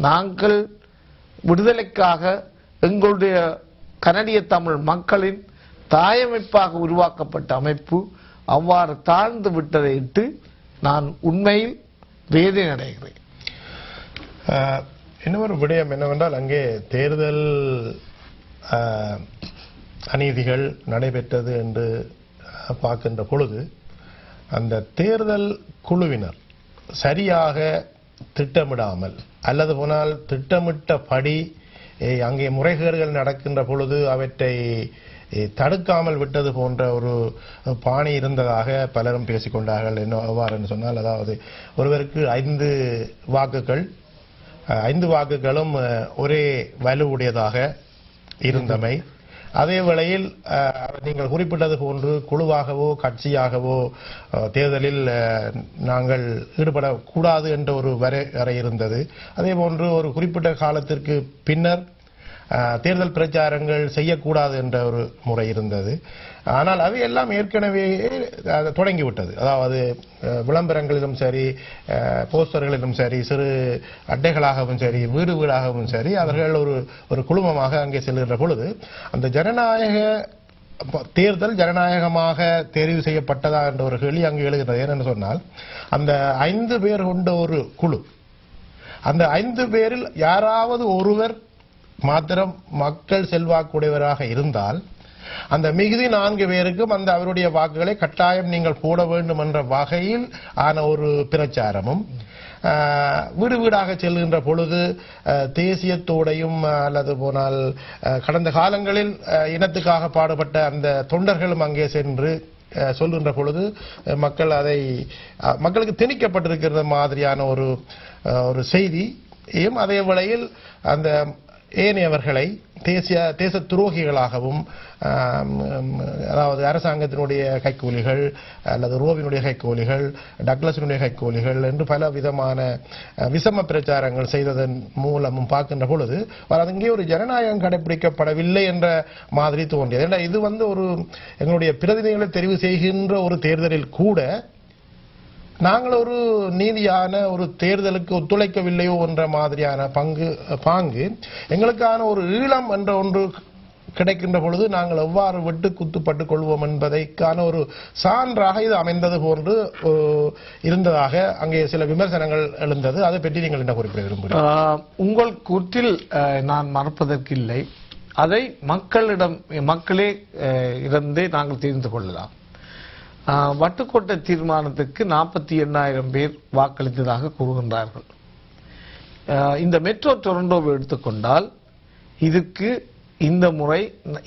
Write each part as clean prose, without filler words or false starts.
நாங்கள் விடுதலைக்காக எங்களுடைய கனடிய தமிழ் மக்களின் தாயமைப்பாக உருவாக்கப்பட்ட அமைப்பு அவ்வாறு தாழ்ந்து விட்டதை இட்டு நான் உண்மையில் வேதனை அடைகிறேன். இன்னொரு விடயம் என்னவென்றால், அங்கே தேர்தல் அநீதிகள் நடைபெற்றது என்று பார்க்கின்ற பொழுது அந்த தேர்தல் குழுவினர் சரியாக திட்டமிடாமல் அல்லது போனால் திட்டமிட்டபடி அங்கே முறைகேடுகள் நடக்கின்ற பொழுது அவற்றை தடுக்காமல் விட்டது போன்ற ஒரு பாணி இருந்ததாக பலரும் பேசிக்கொண்டார்கள். எவ்வாறு சொன்னால், அதாவது ஒருவருக்கு 5 வாக்குகள் 5 வாக்குகளும் ஒரே வலுவுடையதாக இருந்தமை, அதே வேளையில் நீங்கள் குறிப்பிட்டது போன்று குழுவாகவோ கட்சியாகவோ தேர்தலில் நாங்கள் ஈடுபடக்கூடாது என்ற ஒரு வரையறை இருந்தது. அதே போன்று ஒரு குறிப்பிட்ட காலத்திற்கு பின்னர் தேர்தல் பிரச்சாரங்கள் செய்யக்கூடாது என்ற ஒரு முறை இருந்தது. ஆனால் அவையெல்லாம் ஏற்கனவே தொடங்கிவிட்டது. அதாவது விளம்பரங்களிலும் சரி, போஸ்டர்களிலும் சரி, சிறு அட்டைகளாகவும் சரி, வீடு வீடாகவும் சரி, அவர்கள் ஒரு குழுமமாக அங்கே செல்கின்ற பொழுது அந்த ஜனநாயக தேர்தல் ஜனநாயகமாக தெரிவு செய்யப்பட்டதா என்ற ஒரு கேள்வி அங்கே எழுகிறது. ஏனென்று சொன்னால், அந்த 5 பேர் கொண்ட ஒரு குழு, அந்த 5 பேரில் யாராவது ஒருவர் மாத்திரம் மக்கள் செல்வாக்குடையவராக இருந்தால் அந்த மிகுதி 4 பேருக்கும் அந்த அவருடைய வாக்குகளை கட்டாயம் நீங்கள் போட வேண்டும் என்ற வகையில் ஆன ஒரு பிரச்சாரமும், வீடு வீடாக செல்கின்ற பொழுது தேசியத்தோடையும் அல்லது போனால் கடந்த காலங்களில் இனத்துக்காக பாடுபட்ட அந்த தொண்டர்களும் அங்கே சென்று சொல்கின்ற பொழுது மக்களுக்கு திணிக்கப்பட்டிருக்கிற மாதிரியான ஒரு செய்தியும், அதே வேளையில் அந்த ஏனையவர்களை தேச துரோகிகளாகவும், அதாவது அரசாங்கத்தினுடைய கைக்கூலிகள் அல்லது ரோவினுடைய கைக்கூலிகள், டக்ளஸினுடைய கைக்கூலிகள் என்று பல விதமான விசம பிரச்சாரங்கள் செய்ததன் மூலமும் பார்க்கின்ற பொழுது அங்கே ஒரு ஜனநாயகம் கடைபிடிக்கப்படவில்லை என்ற மாதிரி தோன்றியது. ஏன்னா இது எங்களுடைய பிரதிநிதிகளை தெரிவு செய்கின்ற ஒரு தேர்தலில் கூட நாங்கள் ஒரு நீதியான ஒரு தேர்தலுக்கு ஒத்துழைக்கவில்லையோ என்ற மாதிரியான பாங்கு எங்களுக்கான ஒரு ஈழம் என்ற ஒன்று கிடைக்கின்ற பொழுது நாங்கள் எவ்வாறு வெட்டு குத்துப்பட்டுக் கொள்வோம் என்பதைக்கான ஒரு சான்றாக இது அமைந்தது போன்று இருந்ததாக அங்கே சில விமர்சனங்கள் எழுந்தது. அதை பற்றி நீங்கள் என்ன குறிப்பிட விரும்புகிறீர்கள்? உங்கள் கூற்றில் நான் மறுப்பதற்கில்லை. அதை மக்களே இருந்தே நாங்கள் தெரிந்து கொள்ளலாம். வட்டுக்கோட்டை தீர்மானத்துக்கு 48,000 பேர் வாக்களித்ததாக கூறுகின்றார்கள். இந்த மெட்ரோ டொரண்டோவை எடுத்துக்கொண்டால் இதுக்கு இந்த முறை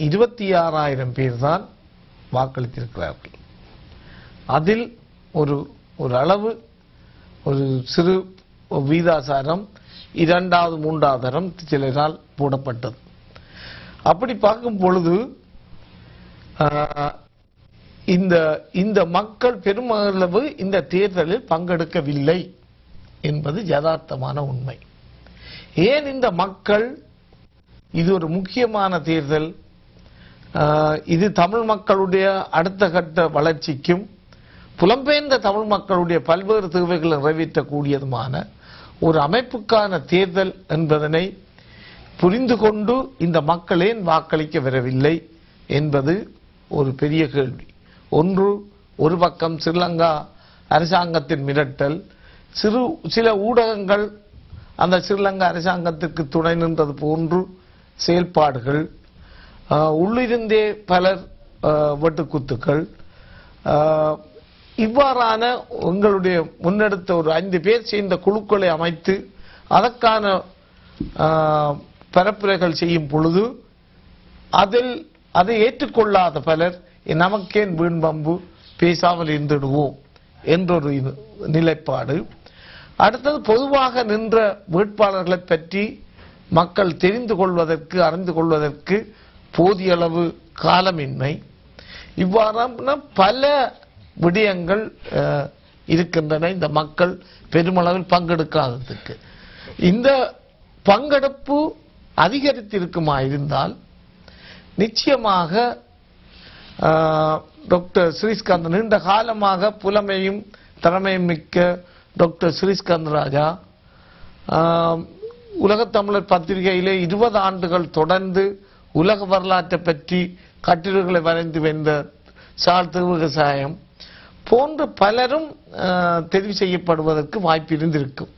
26,000 பேர் தான் வாக்களித்திருக்கிறார்கள். அதில் ஒரு அளவு ஒரு சிறு வீதாசாரம் 2வது 3வது தரம் சிலரால் போடப்பட்டது. அப்படி பார்க்கும் பொழுது இந்த மக்கள் பெருமளவு இந்த தேர்தலில் பங்கெடுக்கவில்லை என்பது யதார்த்தமான உண்மை. ஏன் இந்த மக்கள், இது ஒரு முக்கியமான தேர்தல், இது தமிழ் மக்களுடைய அடுத்த கட்ட வளர்ச்சிக்கும் புலம்பெயர்ந்த தமிழ் மக்களுடைய பல்வேறு தேவைகளை நிறைவேற்றக்கூடியதுமான ஒரு அமைப்புக்கான தேர்தல் என்பதனை புரிந்து கொண்டு இந்த மக்கள் ஏன் வாக்களிக்க வரவில்லை என்பது ஒரு பெரிய கேள்வி. ஒரு பக்கம் ஸ்ரீலங்கா அரசாங்கத்தின் மிரட்டல், சில ஊடகங்கள் அந்த ஸ்ரீலங்கா அரசாங்கத்திற்கு துணை நின்றது போன்று செயல்பாடுகள், உள்ளிருந்தே பலர் வெட்டுக்குத்துக்கள், இவ்வாறான உங்களுடைய முன்னெடுத்த ஒரு 5 பேர் சேர்ந்த குழுக்களை அமைத்து அதற்கான பரப்புரைகள் செய்யும் பொழுது அதை ஏற்றுக்கொள்ளாத பலர் நமக்கேன் வீண் பம்பு, பேசாமல் இருந்துடுவோம் என்றொரு நிலைப்பாடு. அடுத்தது, பொதுவாக நின்ற வேட்பாளர்களை பற்றி மக்கள் தெரிந்து கொள்வதற்கு அறிந்து கொள்வதற்கு போதிய அளவு காலமின்மை, இவ்வாறான பல விடயங்கள் இருக்கின்றன. இந்த மக்கள் பெருமளவில் பங்கெடுக்காததுக்கு இந்த பங்கெடுப்பு அதிகரித்திருக்குமா இருந்தால் நிச்சயமாக டாக்டர் ஸ்ரீஸ்காந்த், நீண்ட காலமாக புலமையும் திறமையும் மிக்க டாக்டர் ஸ்ரீஸ்காந்த் ராஜா உலகத் தமிழர் பத்திரிகையிலே 20 ஆண்டுகள் தொடர்ந்து உலக வரலாற்றை பற்றி கட்டுரைகளை வரைந்து வந்த சால் திருவிவசாயம் போன்ற பலரும் தெரிவு செய்யப்படுவதற்கு வாய்ப்பு இருந்திருக்கும்.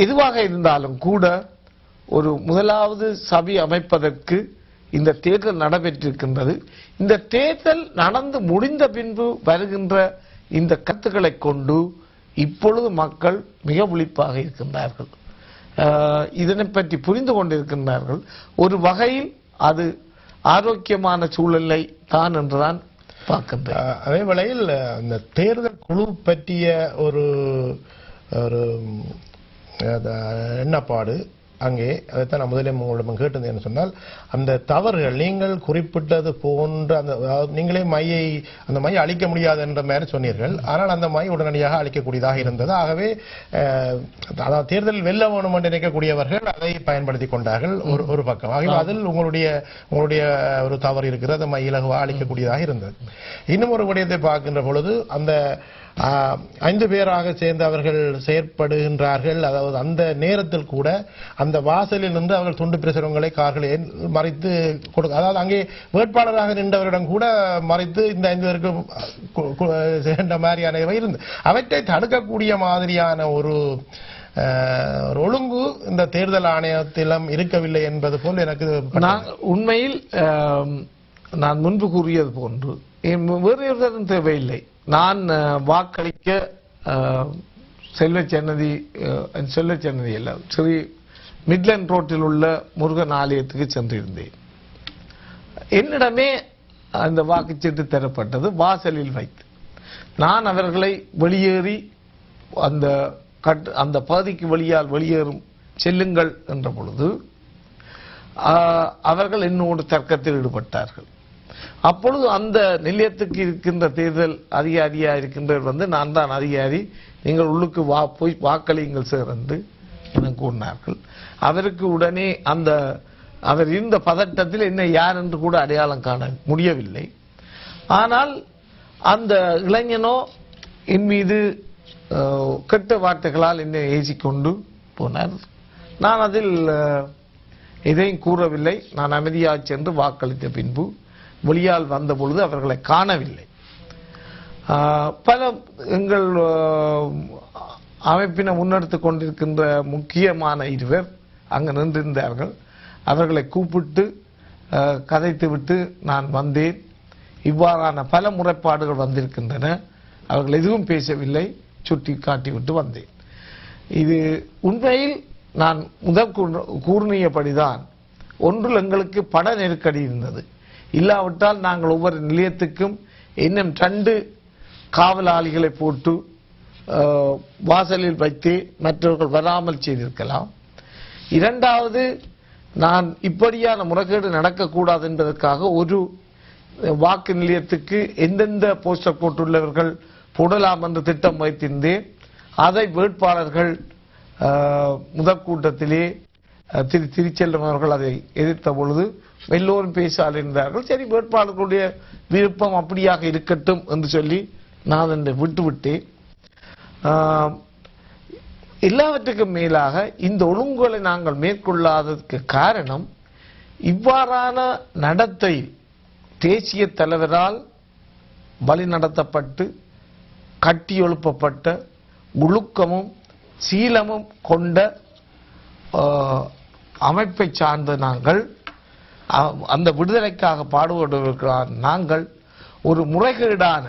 எதுவாக இருந்தாலும் கூட ஒரு முதலாவது சபை அமைப்பதற்கு இந்த தேர்தல் நடைபெற்றிருக்கின்றது. இந்த தேர்தல் நடந்து முடிந்த பின்பு வருகின்ற இந்த கருத்துக்களை கொண்டு இப்பொழுது மக்கள் மிக விழிப்பாக இருக்கின்றார்கள். இதனை பற்றி புரிந்து கொண்டிருக்கின்றார்கள். ஒரு வகையில் அது ஆரோக்கியமான சூழலை தான் என்றுதான் பார்க்கின்றேன். அதே வேளையில் அந்த தேர்தல் குழு பற்றிய ஒரு எண்ணப்பாடு அங்கே அதைத்தான் நான் முதலே உங்களிடம் கேட்டிருந்தேன் சொன்னால், அந்த தவறுகள் நீங்கள் குறிப்பிட்டது போன்ற அந்த நீங்களே அந்த மையை அழிக்க முடியாது என்ற மாதிரி சொன்னீர்கள். ஆனால் அந்த மை உடனடியாக அழிக்கக்கூடியதாக இருந்தது. ஆகவே அதாவது தேர்தல் வெல்ல வேணும் என்று நினைக்கக்கூடியவர்கள் அதை பயன்படுத்தி கொண்டார்கள் ஒரு பக்கம். ஆகவே அதில் உங்களுடைய ஒரு தவறு இருக்கிறது. அந்த மை இலகுவாக அழிக்கக்கூடியதாக இருந்தது. இன்னும் ஒரு விடயத்தை பார்க்கின்ற பொழுது அந்த 5 பேராக சேர்ந்து அவர்கள் செயற்படுகின்றார்கள். அதாவது அந்த நேரத்தில் கூட அந்த வாசலில் நின்று அவர்கள் துண்டு பிரசுரங்களை கார்களை மறைத்து கொடுக்க, அதாவது அங்கே வேட்பாளராக நின்றவரிடம் கூட மறைத்து இந்த 5 பேருக்கு சேர்ந்த மாதிரியானவை இருந்து அவற்றை தடுக்கக்கூடிய மாதிரியான ஒரு ஒழுங்கு இந்த தேர்தல் ஆணையத்திலும் இருக்கவில்லை என்பது போல் எனக்கு உண்மையில் நான் முன்பு கூறியது போன்று வேறு எதுவும் தேவையில்லை. நான் வாக்களிக்க செல்வச்சன்னதி அல்ல, ஸ்ரீ மிட்லண்ட் ரோட்டில் உள்ள முருகன் ஆலயத்துக்கு சென்றிருந்தேன். என்னிடமே அந்த வாக்குச்சீட்டு தரப்பட்டது வாசலில் வைத்து. நான் அவர்களை வெளியேறி அந்த பகுதிக்கு வெளியேறும் செல்லுங்கள் என்ற பொழுது அவர்கள் என்னோடு தர்க்கத்தில் ஈடுபட்டார்கள். அப்பொழுது அந்த நிலையத்துக்கு இருக்கின்ற தேர்தல் அதிகாரியா இருக்கின்றவர் நான் தான் அதிகாரி, நீங்கள் உள்ளுக்கு போய் வாக்களியுங்கள் சார் என்று எனக்கு கூறினார்கள். அவருக்கு உடனே அவர் இருந்த பதட்டத்தில் என்னை யார் என்று கூட அடையாளம் காண முடியவில்லை. ஆனால் அந்த இளைஞனோ என் மீது கெட்ட வார்த்தைகளால் என்னை ஏசிக்கொண்டு போனார். நான் அதில் எதையும் கூறவில்லை. நான் அமைதியாக சென்று வாக்களித்த பின்பு வெளியால் வந்த பொழுது அவர்களை காணவில்லை. பல எங்கள் அமைப்பினை முன்னெடுத்துக் கொண்டிருக்கின்ற முக்கியமான 2 பேர் அங்கு நின்றிருந்தார்கள். அவர்களை கூப்பிட்டு கதைத்துவிட்டு நான் வந்தேன். இவ்வாறான பல முறைப்பாடுகள் வந்திருக்கின்றன. அவர்கள் எதுவும் பேசவில்லை, சுட்டி காட்டிவிட்டு வந்தேன். இது உண்மையில் நான் முதல் கூறியபடிதான். ஒன்றில் எங்களுக்கு பண நெருக்கடி இருந்தது. இல்லாவிட்டால் நாங்கள் ஒவ்வொரு நிலையத்துக்கும் இன்னும் 2 காவலாளிகளை போட்டு வாசலில் வைத்து மற்றவர்கள் வராமல் செய்திருக்கலாம். இரண்டாவது, நான் இப்படியான முறைகேடு நடக்கக்கூடாது என்பதற்காக ஒரு வாக்கு நிலையத்துக்கு எந்தெந்த போஸ்டர் போட்டுள்ளவர்கள் போடலாம் என்று திட்டம் வைத்திருந்தேன். அதை வேட்பாளர்கள் முதல் கூட்டத்திலே திருச்செல்வம் அவர்கள் அதை எதிர்த்த பொழுது எல்லோரும் பேச அலைந்தார்கள். சரி, வேட்பாளர்களுடைய விருப்பம் அப்படியாக இருக்கட்டும் என்று சொல்லி நான் அதை விட்டுவிட்டேன். எல்லாவற்றுக்கும் மேலாக இந்த ஒழுங்குகளை நாங்கள் மேற்கொள்ளாததற்கு காரணம், இவ்வாறான நடத்தை தேசிய தலைவரால் வழிநடத்தப்பட்டு கட்டியெழுப்பப்பட்ட ஒழுக்கமும் சீலமும் கொண்ட அமைப்பை சார்ந்த நாங்கள், அந்த விடுதலைக்காக பாடுபடுவதற்கான நாங்கள் ஒரு முறைகேடான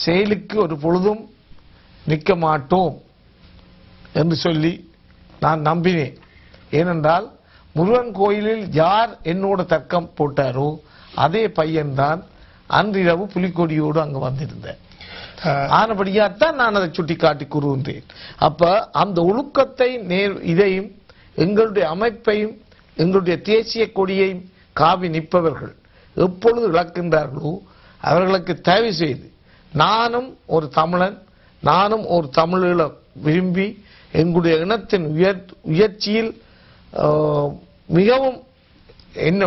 செயலுக்கு ஒரு பொழுதும் நிற்க மாட்டோம் என்று சொல்லி நான் நம்பினேன். ஏனென்றால் முருகன் கோயிலில் யார் என்னோட தர்க்கம் போட்டாரோ அதே பையன்தான் அன்றிரவு புலிக்கொடியோடு அங்கு வந்திருந்தேன். ஆனபடியாத்தான் நான் அதை சுட்டி காட்டி கூறுகின்றேன். அப்ப அந்த ஒழுக்கத்தை இதையும் எங்களுடைய அமைப்பையும் எங்களுடைய தேசிய கொடியையும் காவி நிற்பவர்கள் எப்பொழுது இழக்கின்றார்களோ அவர்களுக்கு தயவு செய்து, நானும் ஒரு தமிழன், நானும் ஒரு தமிழீழ விரும்பி எங்களுடைய இனத்தின் உயர்ச்சியில் மிகவும் என்ன